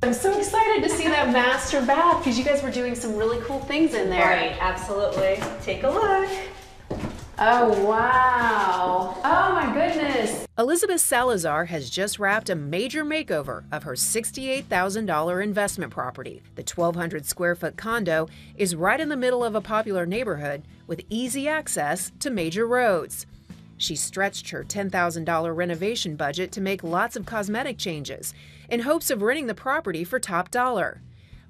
I'm so excited to see that master bath because you guys were doing some really cool things in there. Right, absolutely. Take a look. Oh, wow. Oh, my goodness. Elizabeth Salazar has just wrapped a major makeover of her $68,000 investment property. The 1,200 square foot condo is right in the middle of a popular neighborhood with easy access to major roads. She stretched her $10,000 renovation budget to make lots of cosmetic changes in hopes of renting the property for top dollar.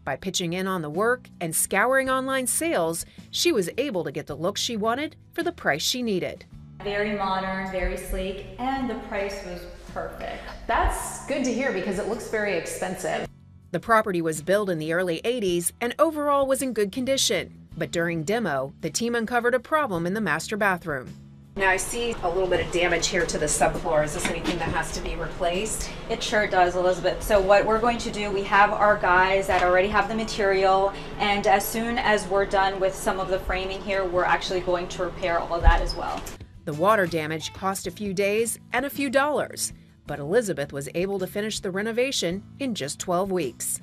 By pitching in on the work and scouring online sales, she was able to get the look she wanted for the price she needed. Very modern, very sleek, and the price was perfect. That's good to hear because it looks very expensive. The property was built in the early 80s and overall was in good condition. But during demo, the team uncovered a problem in the master bathroom. Now I see a little bit of damage here to the subfloor. Is this anything that has to be replaced? It sure does, Elizabeth. So what we're going to do, we have our guys that already have the material, and as soon as we're done with some of the framing here, we're actually going to repair all of that as well. The water damage cost a few days and a few dollars, but Elizabeth was able to finish the renovation in just 12 weeks.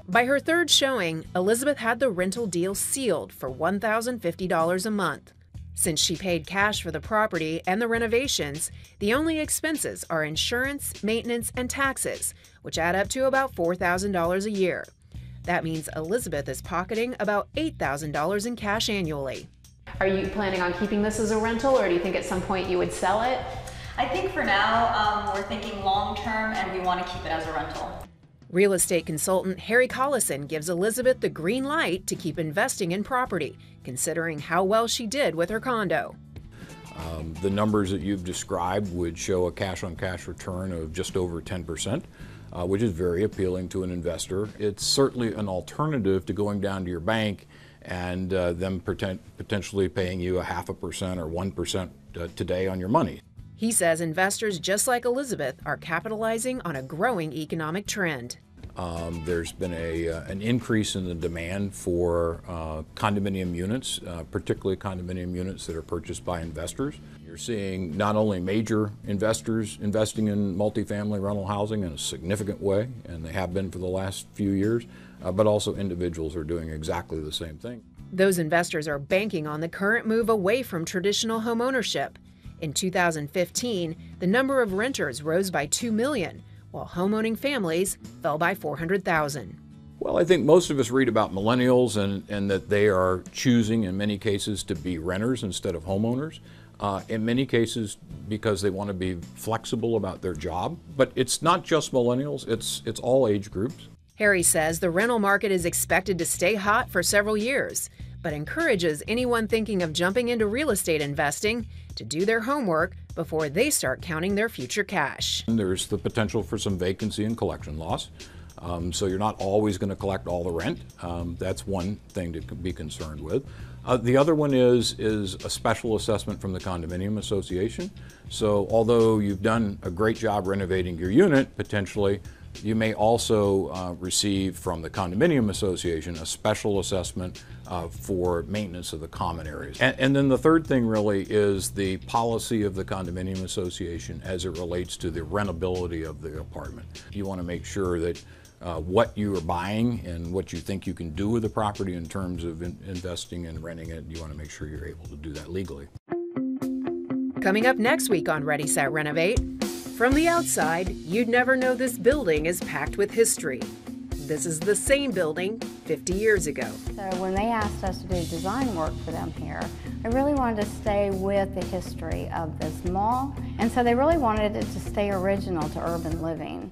By her third showing, Elizabeth had the rental deal sealed for $1,050 a month. Since she paid cash for the property and the renovations, the only expenses are insurance, maintenance, and taxes, which add up to about $4,000 a year. That means Elizabeth is pocketing about $8,000 in cash annually. Are you planning on keeping this as a rental, or do you think at some point you would sell it? I think for now, we're thinking long-term, and we want to keep it as a rental. Real estate consultant Harry Collison gives Elizabeth the green light to keep investing in property, considering how well she did with her condo. The numbers that you've described would show a cash-on-cash return of just over 10%, which is very appealing to an investor. It's certainly an alternative to going down to your bank and them potentially paying you 0.5% or 1% today on your money. He says investors just like Elizabeth are capitalizing on a growing economic trend. There's been an increase in the demand for condominium units, particularly condominium units that are purchased by investors. You're seeing not only major investors investing in multifamily rental housing in a significant way, and they have been for the last few years, but also individuals are doing exactly the same thing. Those investors are banking on the current move away from traditional homeownership. In 2015, the number of renters rose by 2 million, while homeowning families fell by 400,000. Well, I think most of us read about millennials and that they are choosing, in many cases, to be renters instead of homeowners. In many cases, because they want to be flexible about their job. But it's not just millennials, it's all age groups. Harry says the rental market is expected to stay hot for several years, but encourages anyone thinking of jumping into real estate investing to do their homework before they start counting their future cash. And there's the potential for some vacancy and collection loss. So you're not always going to collect all the rent. That's one thing to be concerned with. The other one is a special assessment from the condominium association. So although you've done a great job renovating your unit, potentially, you may also receive from the condominium association a special assessment for maintenance of the common areas. And then the third thing really is the policy of the condominium association as it relates to the rentability of the apartment. You want to make sure that what you are buying and what you think you can do with the property in terms of investing and renting it, you want to make sure you're able to do that legally. Coming up next week on Ready, Set, Renovate. From the outside, you'd never know this building is packed with history. This is the same building 50 years ago. So when they asked us to do design work for them here, they really wanted to stay with the history of this mall. And so they really wanted it to stay original to urban living.